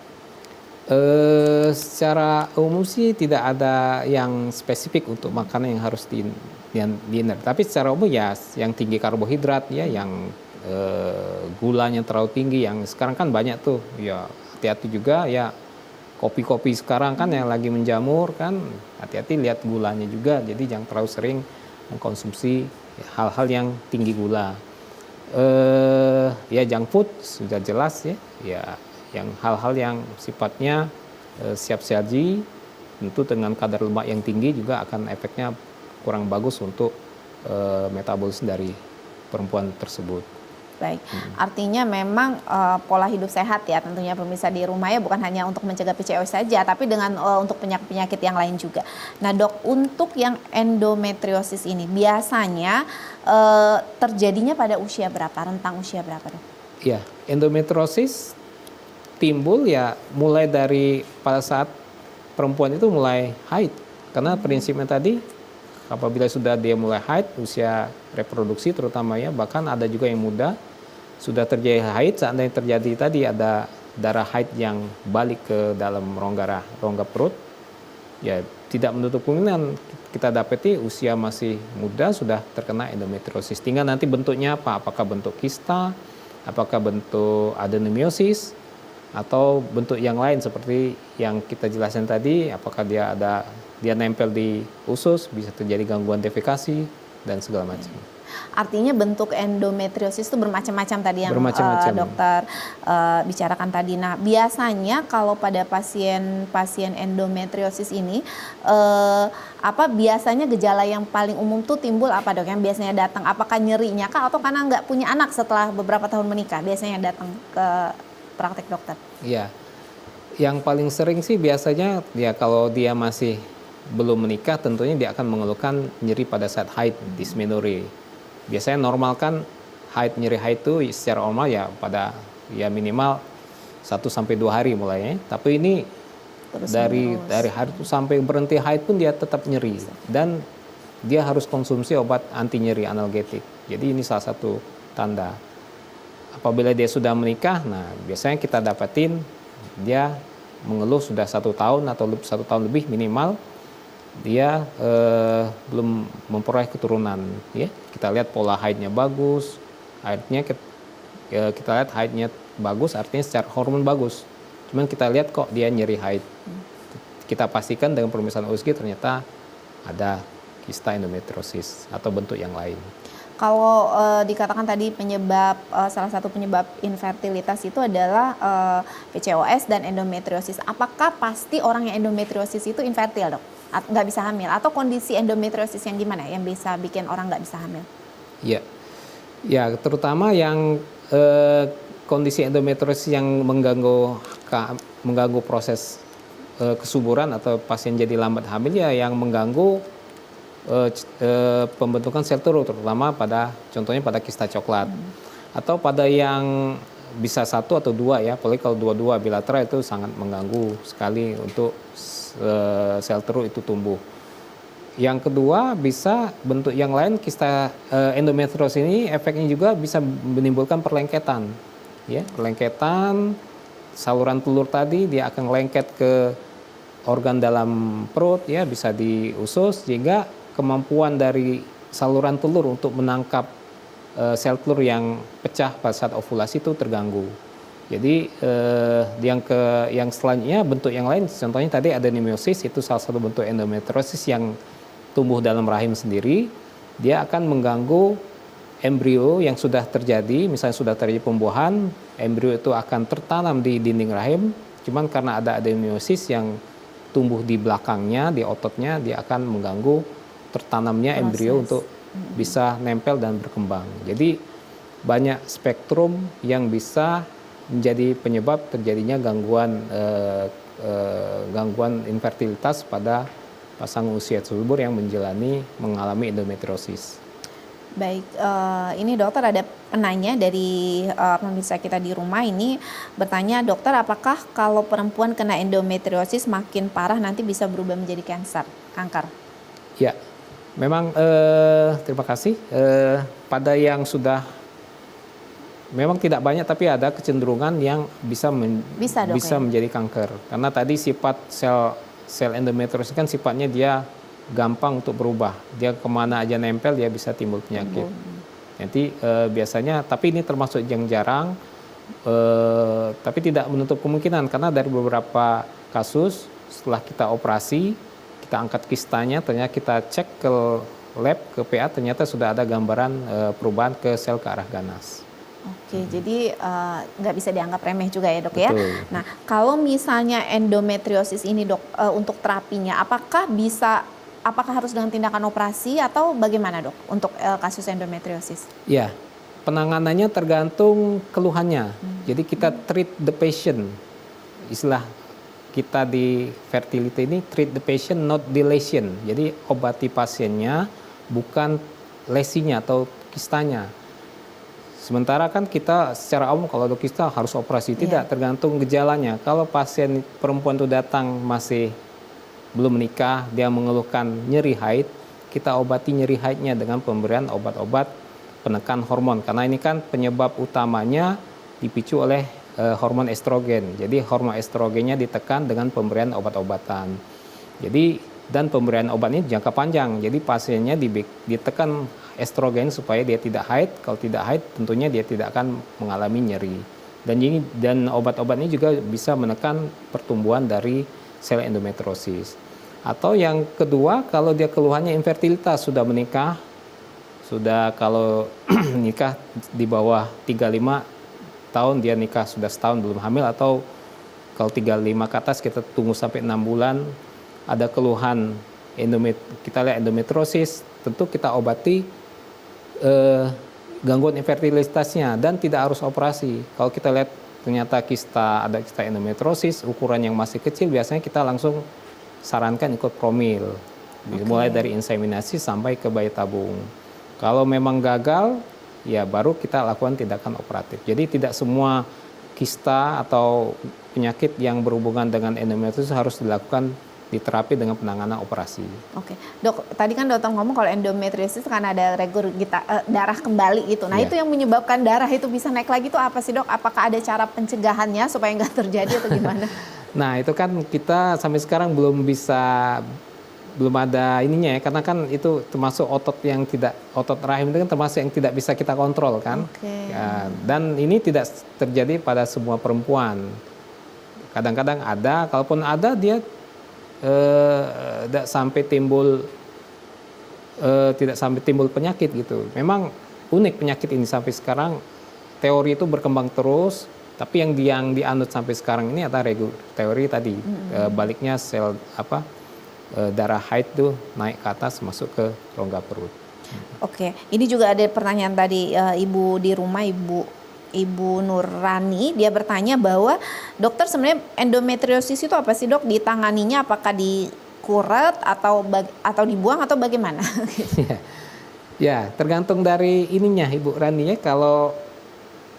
Secara umum sih tidak ada yang spesifik untuk makanan yang harus dihindari. Tapi secara umum ya yang tinggi karbohidrat ya, yang gulanya terlalu tinggi, yang sekarang kan banyak tuh ya. Hati-hati juga ya, kopi-kopi sekarang kan yang lagi menjamur kan, hati-hati lihat gulanya juga, jadi jangan terlalu sering mengkonsumsi hal-hal yang tinggi gula. Ya junk food sudah jelas ya yang hal-hal yang sifatnya siap saji, tentu dengan kadar lemak yang tinggi juga akan efeknya kurang bagus untuk metabolisme dari perempuan tersebut. Baik, artinya memang pola hidup sehat ya tentunya pemirsa di rumah ya, bukan hanya untuk mencegah PCOS saja, tapi dengan untuk penyakit-penyakit yang lain juga. Nah dok, untuk yang endometriosis ini biasanya terjadinya pada usia berapa, rentang usia berapa dok? Ya, endometriosis timbul ya mulai dari pada saat perempuan itu mulai haid. Karena prinsipnya tadi apabila sudah dia mulai haid, usia reproduksi terutama ya, bahkan ada juga yang muda, sudah terjadi haid, seandainya terjadi tadi ada darah haid yang balik ke dalam rongga perut, ya tidak menutup kemungkinan kita dapati usia masih muda sudah terkena endometriosis. Tinggal nanti bentuknya apa, apakah bentuk kista, apakah bentuk adenomiosis, atau bentuk yang lain seperti yang kita jelaskan tadi, apakah dia nempel di usus, bisa terjadi gangguan defekasi dan segala macam. Artinya bentuk endometriosis itu bermacam-macam tadi yang dokter bicarakan tadi. Nah, biasanya kalau pada pasien endometriosis ini biasanya gejala yang paling umum tuh timbul apa dok? Yang biasanya datang, apakah nyerinya kah atau karena nggak punya anak setelah beberapa tahun menikah biasanya datang ke praktek dokter? Iya. Yang paling sering sih biasanya ya kalau dia masih belum menikah tentunya dia akan mengeluhkan nyeri pada saat haid, dysmenorrhea. Biasanya normal kan nyeri haid itu secara normal ya pada ya minimal 1-2 hari mulainya. Tapi ini dari hari itu sampai berhenti haid pun dia tetap nyeri dan dia harus konsumsi obat anti nyeri analgetik. Jadi ini salah satu tanda. Apabila dia sudah menikah, nah biasanya kita dapatin dia mengeluh sudah 1 tahun atau 1 tahun lebih minimal, dia belum memperoleh keturunan. Ya, kita lihat pola haidnya bagus, kita lihat haidnya bagus, artinya secara hormon bagus. Cuman kita lihat kok dia nyeri haid. Kita pastikan dengan pemeriksaan USG ternyata ada kista endometriosis atau bentuk yang lain. Kalau dikatakan tadi salah satu penyebab infertilitas itu adalah PCOS dan endometriosis. Apakah pasti orang yang endometriosis itu infertil dok? Nggak bisa hamil? Atau kondisi endometriosis yang gimana yang bisa bikin orang nggak bisa hamil? Ya, terutama yang kondisi endometriosis yang mengganggu proses kesuburan atau pasien jadi lambat hamil ya yang mengganggu pembentukan sel telur, terutama contohnya pada kista coklat atau pada yang bisa 1 atau 2 ya, apalagi kalau 2 bilateral itu sangat mengganggu sekali untuk sel telur itu tumbuh. Yang kedua bisa bentuk yang lain, kista endometriosis ini efeknya juga bisa menimbulkan perlengketan, ya perlengketan saluran telur tadi dia akan lengket ke organ dalam perut ya, bisa di usus sehingga kemampuan dari saluran telur untuk menangkap sel telur yang pecah pada saat ovulasi itu terganggu. Jadi yang selanjutnya bentuk yang lain, contohnya tadi adenomiosis itu salah satu bentuk endometriosis yang tumbuh dalam rahim sendiri. Dia akan mengganggu embrio yang sudah terjadi, misalnya sudah terjadi pembuahan, embrio itu akan tertanam di dinding rahim. Cuman karena ada adenomiosis yang tumbuh di belakangnya, di ototnya, dia akan mengganggu tertanamnya embrio untuk bisa nempel dan berkembang. Jadi banyak spektrum yang bisa menjadi penyebab terjadinya gangguan infertilitas pada pasangan usia subur yang mengalami endometriosis. Baik, ini dokter ada penanya dari pemirsa kita di rumah ini bertanya, dokter apakah kalau perempuan kena endometriosis makin parah nanti bisa berubah menjadi kanker? Ya, memang terima kasih. Pada yang sudah memang tidak banyak tapi ada kecenderungan yang bisa menjadi kanker. Karena tadi sifat sel endometriosis kan sifatnya dia gampang untuk berubah. Dia kemana aja nempel dia bisa timbul penyakit. Nanti biasanya, tapi ini termasuk yang jarang, tapi tidak menutup kemungkinan karena dari beberapa kasus setelah kita operasi, kita angkat kistanya, ternyata kita cek ke lab, ke PA, ternyata sudah ada gambaran perubahan ke sel ke arah ganas. Oke, jadi nggak bisa dianggap remeh juga ya dok ya. Betul. Nah, kalau misalnya endometriosis ini dok, untuk terapinya, apakah harus dengan tindakan operasi atau bagaimana dok untuk kasus endometriosis? Ya, penanganannya tergantung keluhannya. Jadi kita treat the patient. Istilah kita di fertility ini treat the patient not the lesion. Jadi obati pasiennya bukan lesinya atau kistanya. Sementara kan kita secara umum kalau ada kista harus operasi, tidak, tergantung gejalanya. Kalau pasien perempuan itu datang masih belum menikah, dia mengeluhkan nyeri haid, kita obati nyeri haidnya dengan pemberian obat-obat penekan hormon. Karena ini kan penyebab utamanya dipicu oleh hormon estrogen. Jadi hormon estrogennya ditekan dengan pemberian obat-obatan. Jadi dan pemberian obat ini jangka panjang. Jadi pasiennya ditekan estrogen supaya dia tidak haid. Kalau tidak haid tentunya dia tidak akan mengalami nyeri. Dan obat-obat ini juga bisa menekan pertumbuhan dari sel endometriosis. Atau yang kedua, kalau dia keluhannya infertilitas, sudah menikah, sudah kalau nikah di bawah 35 tahun, dia nikah sudah setahun belum hamil, atau kalau 35 ke atas kita tunggu sampai 6 bulan, ada keluhan kita lihat endometriosis, tentu kita obati gangguan infertilitasnya dan tidak harus operasi. Kalau kita lihat ternyata ada kista endometriosis, ukuran yang masih kecil, biasanya kita langsung sarankan ikut promil, mulai dari inseminasi sampai ke bayi tabung. Kalau memang gagal, ya baru kita lakukan tindakan operatif. Jadi tidak semua kista atau penyakit yang berhubungan dengan endometriosis harus dilakukan diterapi dengan penanganan operasi. Oke, dok, tadi kan dokter ngomong kalau endometriosis kan ada darah kembali gitu. Nah itu yang menyebabkan darah itu bisa naik lagi itu apa sih dok? Apakah ada cara pencegahannya supaya nggak terjadi atau gimana? Nah itu kan kita sampai sekarang belum ada ininya ya, karena kan itu termasuk otot rahim itu kan termasuk yang tidak bisa kita kontrol kan. Ya, dan ini tidak terjadi pada semua perempuan. Kadang-kadang ada, kalaupun ada dia tidak sampai timbul penyakit gitu. Memang unik penyakit ini sampai sekarang, teori itu berkembang terus, tapi yang dianut sampai sekarang ini adalah teori tadi, baliknya sel darah haid tuh naik ke atas masuk ke rongga perut. Oke, ini juga ada pertanyaan tadi ibu di rumah, Ibu Nurani, dia bertanya bahwa dokter sebenarnya endometriosis itu apa sih dok? Ditanganinya apakah dikuret atau dibuang atau bagaimana? Ya, tergantung dari ininya Ibu Rani ya.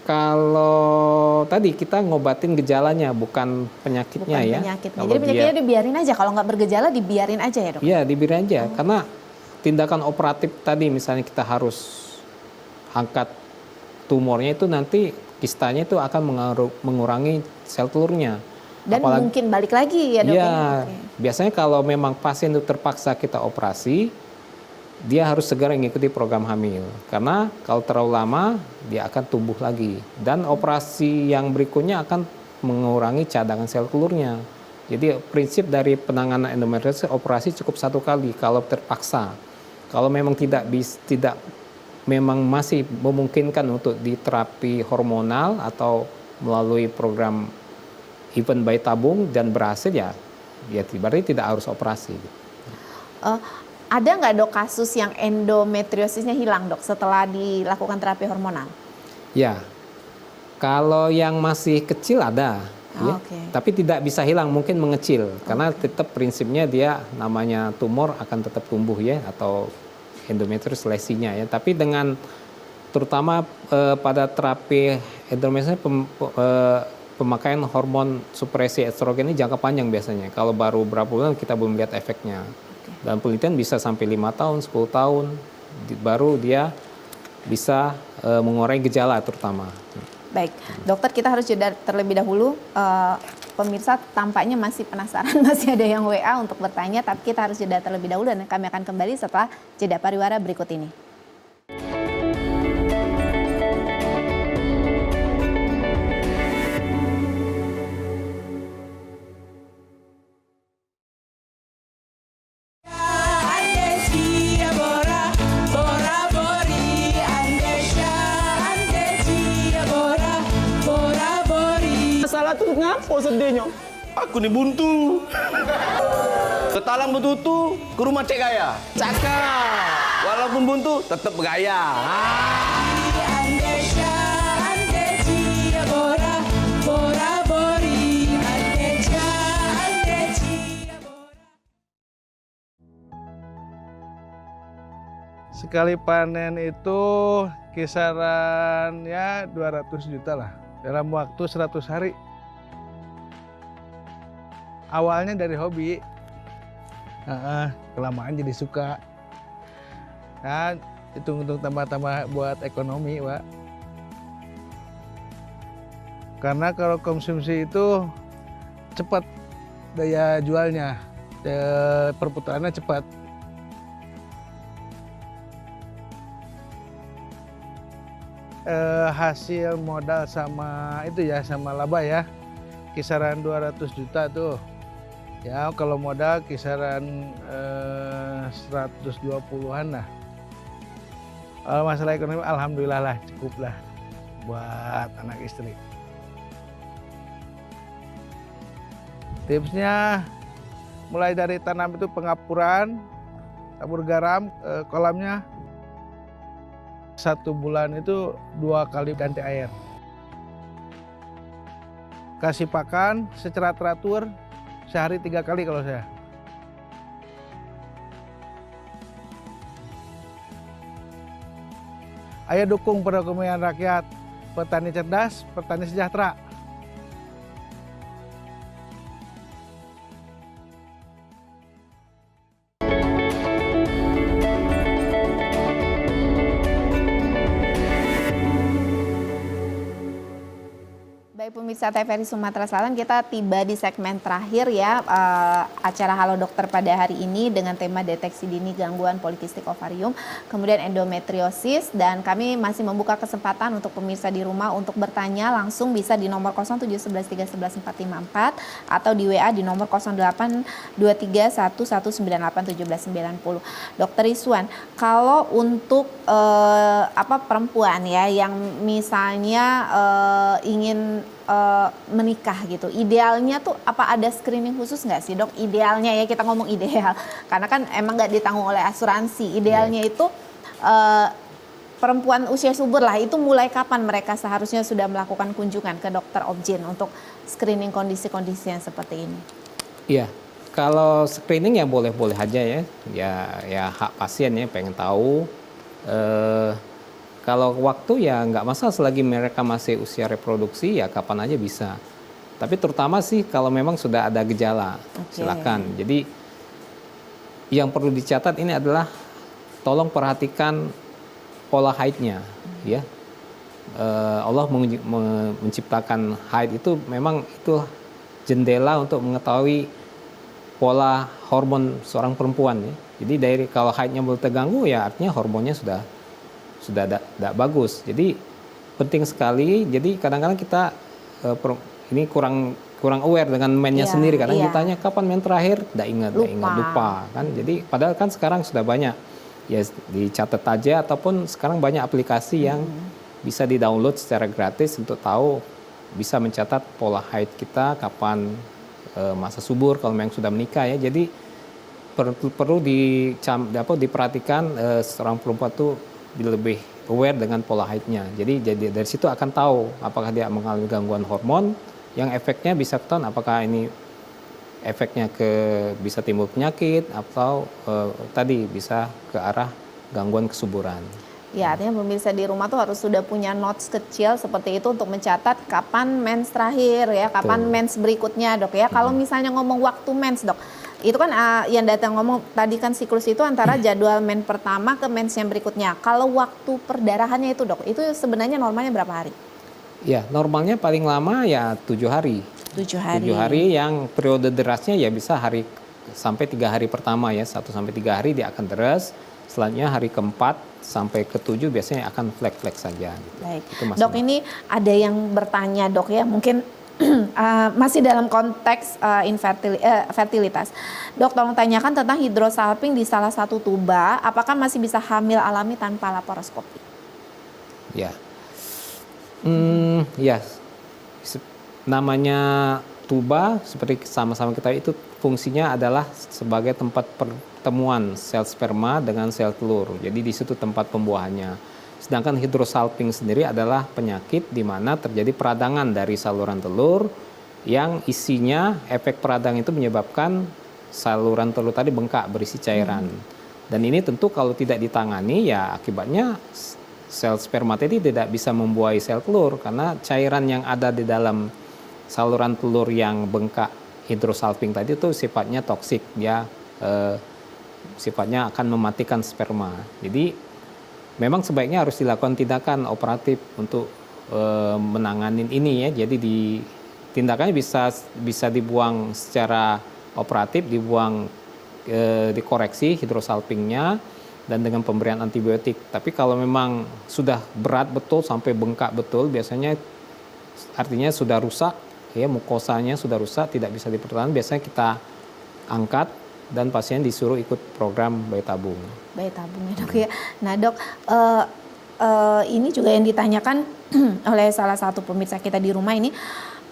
Kalau tadi kita ngobatin gejalanya bukan penyakitnya ya. Jadi penyakitnya dibiarin aja, kalau nggak bergejala dibiarin aja ya dok? Iya, dibiarin aja. Karena tindakan operatif tadi misalnya kita harus angkat tumornya, itu nanti kistanya itu akan mengurangi sel telurnya. Dan mungkin balik lagi ya dok? Iya, biasanya kalau memang pasien itu terpaksa kita operasi, dia harus segera mengikuti program hamil. Karena kalau terlalu lama, dia akan tumbuh lagi. Dan operasi yang berikutnya akan mengurangi cadangan sel telurnya. Jadi prinsip dari penanganan endometriosis, operasi cukup 1 kali kalau terpaksa. Kalau memang memang masih memungkinkan untuk diterapi hormonal atau melalui program event bayi tabung dan berhasil ya berarti tidak harus operasi. Ada nggak dok kasus yang endometriosisnya hilang dok setelah dilakukan terapi hormonal? Ya, kalau yang masih kecil ada, tapi tidak bisa hilang, mungkin mengecil karena tetap prinsipnya dia namanya tumor akan tetap tumbuh ya, atau endometriosis lesinya ya. Tapi dengan terutama pada terapi endometriosis pemakaian hormon supresi estrogen ini jangka panjang biasanya. Kalau baru berapa bulan kita belum lihat efeknya. Dan penelitian bisa sampai 5 tahun, 10 tahun baru dia bisa mengurangi gejala terutama. Baik, dokter kita harus jeda terlebih dahulu. Pemirsa tampaknya masih penasaran, masih ada yang WA untuk bertanya, tapi kita harus jeda terlebih dahulu dan kami akan kembali setelah jeda pariwara berikut ini. Masalah tuh ngapa sedihnya? Aku nih buntu. Ketalang betutu ke rumah Cek Gaya. Cakap. Walaupun buntu tetap gaya. Sekali panen itu kisaran ya 200 juta lah dalam waktu 100 hari. Awalnya dari hobi, kelamaan jadi suka. Nah, hitung-hitung tambah-tambah buat ekonomi, Pak. Karena kalau konsumsi itu cepat daya jualnya, perputarannya cepat. Hasil modal sama itu ya, sama laba ya, kisaran 200 juta tuh. Ya kalau modal kisaran 120-an lah. Kalau masalah ekonomi alhamdulillah lah, cukup lah buat anak istri. Tipsnya mulai dari tanam itu pengapuran, tabur garam, kolamnya 1 bulan itu 2 kali ganti air. Kasih pakan secara teratur sehari 3 kali kalau saya. Ayo dukung perekonomian rakyat, petani cerdas, petani sejahtera. Baik pemirsa TVRI Sumatera Selatan, kita tiba di segmen terakhir ya acara Halo Dokter pada hari ini dengan tema deteksi dini gangguan polikistik ovarium, kemudian endometriosis, dan kami masih membuka kesempatan untuk pemirsa di rumah untuk bertanya langsung bisa di nomor 07113114454 atau di WA di nomor 082311981790. Dokter Iswan, kalau untuk perempuan ya yang misalnya ingin menikah gitu, idealnya tuh apa ada screening khusus nggak sih dok? Idealnya ya, kita ngomong ideal karena kan emang nggak ditanggung oleh asuransi. Idealnya itu perempuan usia subur lah, itu mulai kapan mereka seharusnya sudah melakukan kunjungan ke dokter obgyn untuk screening kondisi-kondisi yang seperti ini? Iya, kalau screening ya boleh-boleh aja ya, ya hak pasien ya pengen tahu. Kalau waktu ya nggak masalah selagi mereka masih usia reproduksi ya kapan aja bisa. Tapi terutama sih kalau memang sudah ada gejala, silakan. Jadi yang perlu dicatat ini adalah tolong perhatikan pola haidnya, ya. Allah menciptakan haid itu memang itu jendela untuk mengetahui pola hormon seorang perempuan ya. Jadi dari kalau haidnya mulai terganggu ya artinya hormonnya sudah tidak bagus. Jadi penting sekali. Jadi kadang-kadang kita ini kurang aware dengan mennya sendiri. Kadang ditanya kapan men terakhir, tidak ingat, lupa kan. Jadi padahal kan sekarang sudah banyak ya dicatat aja, ataupun sekarang banyak aplikasi yang bisa di-download secara gratis untuk tahu, bisa mencatat pola haid kita, kapan masa subur kalau memang sudah menikah ya. Jadi perlu diperhatikan seorang perempuan tuh lebih aware dengan pola haidnya. Jadi dari situ akan tahu apakah dia mengalami gangguan hormon yang efeknya bisa ketahuan apakah ini efeknya bisa timbul penyakit atau tadi bisa ke arah gangguan kesuburan. Ya, artinya pemirsa di rumah tuh harus sudah punya notes kecil seperti itu untuk mencatat kapan mens terakhir ya, kapan mens berikutnya dok ya. Kalau misalnya ngomong waktu mens dok, itu kan yang datang ngomong tadi kan siklus itu antara jadwal mens pertama ke mens yang berikutnya. Kalau waktu perdarahannya itu dok, itu sebenarnya normalnya berapa hari? Ya, normalnya paling lama ya 7 hari. 7 hari. 7 hari yang periode derasnya ya bisa hari sampai 3 hari pertama ya, 1 sampai 3 hari dia akan deras. Selanjutnya hari keempat sampai ke-7 biasanya akan flek-flek saja. Gitu. Baik, dok ini ada yang bertanya dok ya, mungkin masih dalam konteks fertilitas. Dok tolong tanyakan tentang hidrosalping di salah satu tuba, apakah masih bisa hamil alami tanpa laparoskopi? Ya, ya namanya tuba seperti sama-sama kita itu fungsinya adalah sebagai tempat pertemuan sel sperma dengan sel telur. Jadi di situ tempat pembuahannya. Sedangkan hidrosalping sendiri adalah penyakit di mana terjadi peradangan dari saluran telur yang isinya efek peradangan itu menyebabkan saluran telur tadi bengkak berisi cairan. Dan ini tentu kalau tidak ditangani ya akibatnya sel sperma tadi tidak bisa membuahi sel telur karena cairan yang ada di dalam saluran telur yang bengkak hidrosalping tadi itu sifatnya toksik, dia sifatnya akan mematikan sperma. Jadi memang sebaiknya harus dilakukan tindakan operatif untuk menanganin ini ya. Jadi tindakannya bisa dibuang secara operatif, dikoreksi hidrosalpingnya dan dengan pemberian antibiotik. Tapi kalau memang sudah berat betul sampai bengkak betul, biasanya artinya sudah rusak, ya mukosanya sudah rusak, tidak bisa dipertahankan. Biasanya kita angkat dan pasien disuruh ikut program bayi tabung. Bayi tabung ya dok ya. Nah dok, ini juga yang ditanyakan oleh salah satu pemirsa kita di rumah ini,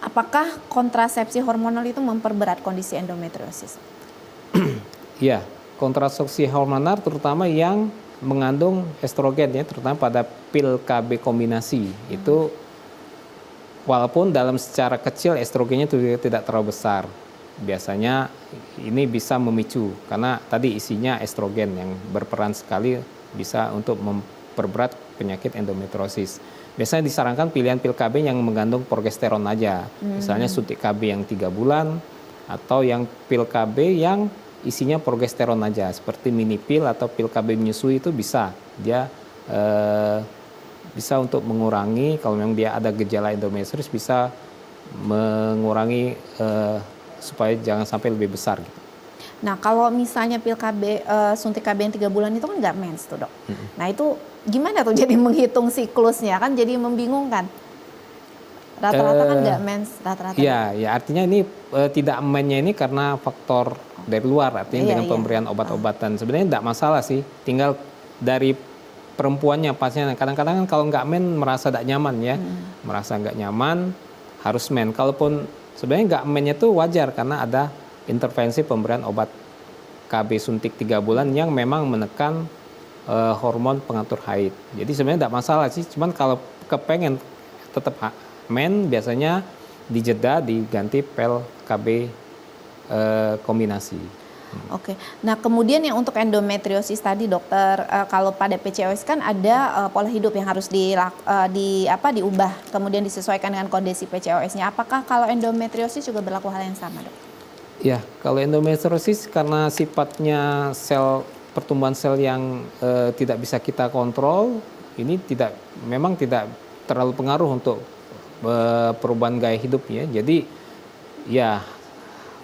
apakah kontrasepsi hormonal itu memperberat kondisi endometriosis? Ya, kontrasepsi hormonal terutama yang mengandung estrogen ya, terutama pada pil KB kombinasi. Itu walaupun dalam secara kecil estrogennya tidak terlalu besar. Biasanya ini bisa memicu karena tadi isinya estrogen yang berperan sekali bisa untuk memperberat penyakit endometriosis. Biasanya disarankan pilihan pil KB yang mengandung progesteron aja. Misalnya suntik KB yang 3 bulan atau yang pil KB yang isinya progesteron aja seperti mini pil atau pil KB menyusui itu bisa. Dia bisa untuk mengurangi kalau memang dia ada gejala endometriosis, bisa mengurangi supaya jangan sampai lebih besar gitu. Nah kalau misalnya pil KB, suntik KB yang 3 bulan itu kan nggak mens tuh dok. Nah itu gimana tuh jadi menghitung siklusnya, kan jadi membingungkan. Rata-rata kan nggak mens, rata-rata. Ya artinya ini tidak mensnya ini karena faktor dari luar, artinya dengan pemberian obat-obatan. Sebenarnya tidak masalah sih, tinggal dari perempuannya pasien. Kadang-kadang kan kalau nggak mens merasa tidak nyaman ya, merasa nggak nyaman harus mens. Kalaupun sebenarnya nggak mensnya itu wajar karena ada intervensi pemberian obat KB suntik 3 bulan yang memang menekan hormon pengatur haid. Jadi sebenarnya tidak masalah sih, cuman kalau kepengen tetap men biasanya dijeda diganti pel KB kombinasi. Oke, nah kemudian yang untuk endometriosis tadi dokter, kalau pada PCOS kan ada pola hidup yang harus diubah, kemudian disesuaikan dengan kondisi PCOS-nya. Apakah kalau endometriosis juga berlaku hal yang sama dok? Ya, kalau endometriosis karena sifatnya pertumbuhan sel yang tidak bisa kita kontrol, ini memang tidak terlalu pengaruh untuk perubahan gaya hidup ya. Jadi ya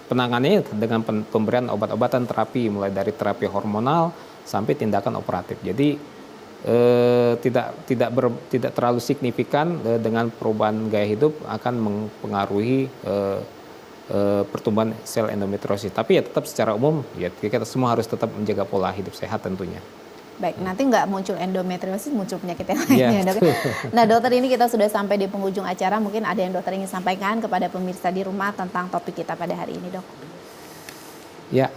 penanganannya dengan pemberian obat-obatan terapi mulai dari terapi hormonal sampai tindakan operatif. Jadi tidak terlalu signifikan dengan perubahan gaya hidup akan mempengaruhi pertumbuhan sel endometriosis. Tapi ya tetap secara umum ya kita semua harus tetap menjaga pola hidup sehat tentunya. Baik, nanti nggak muncul endometriosis, muncul penyakit yang lainnya dok. Nah dokter, ini kita sudah sampai di penghujung acara, mungkin ada yang dokter ingin sampaikan kepada pemirsa di rumah tentang topik kita pada hari ini dok. Ya,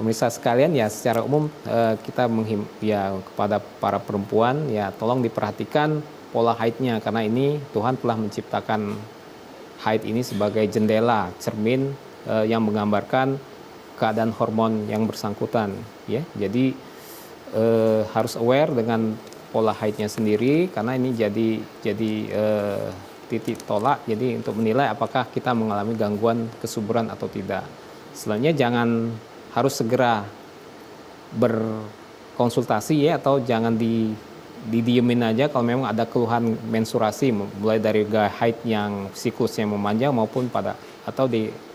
pemirsa sekalian ya secara umum kita kepada para perempuan ya tolong diperhatikan pola haidnya karena ini Tuhan telah menciptakan haid ini sebagai jendela cermin yang menggambarkan keadaan hormon yang bersangkutan ya. Jadi harus aware dengan pola haidnya sendiri karena ini jadi titik tolak jadi untuk menilai apakah kita mengalami gangguan kesuburan atau tidak. Selanjutnya jangan harus segera berkonsultasi ya atau jangan didiemin aja kalau memang ada keluhan menstruasi mulai dari gaya haid yang siklusnya memanjang maupun atau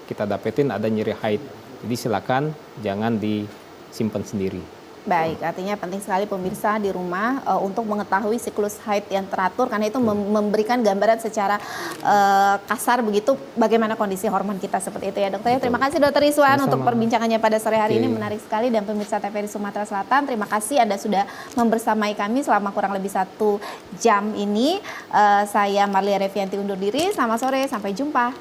kita dapetin ada nyeri haid. Jadi silakan jangan disimpan sendiri. Baik, artinya penting sekali pemirsa di rumah untuk mengetahui siklus haid yang teratur karena itu memberikan gambaran secara kasar begitu bagaimana kondisi hormon kita seperti itu ya dokter. Terima kasih dokter Rizwan untuk perbincangannya pada sore hari ini, menarik sekali. Dan pemirsa TVRI Sumatera Selatan, terima kasih Anda sudah membersamai kami selama kurang lebih 1 jam ini. Saya Marlia Revianti undur diri, selamat sore, sampai jumpa.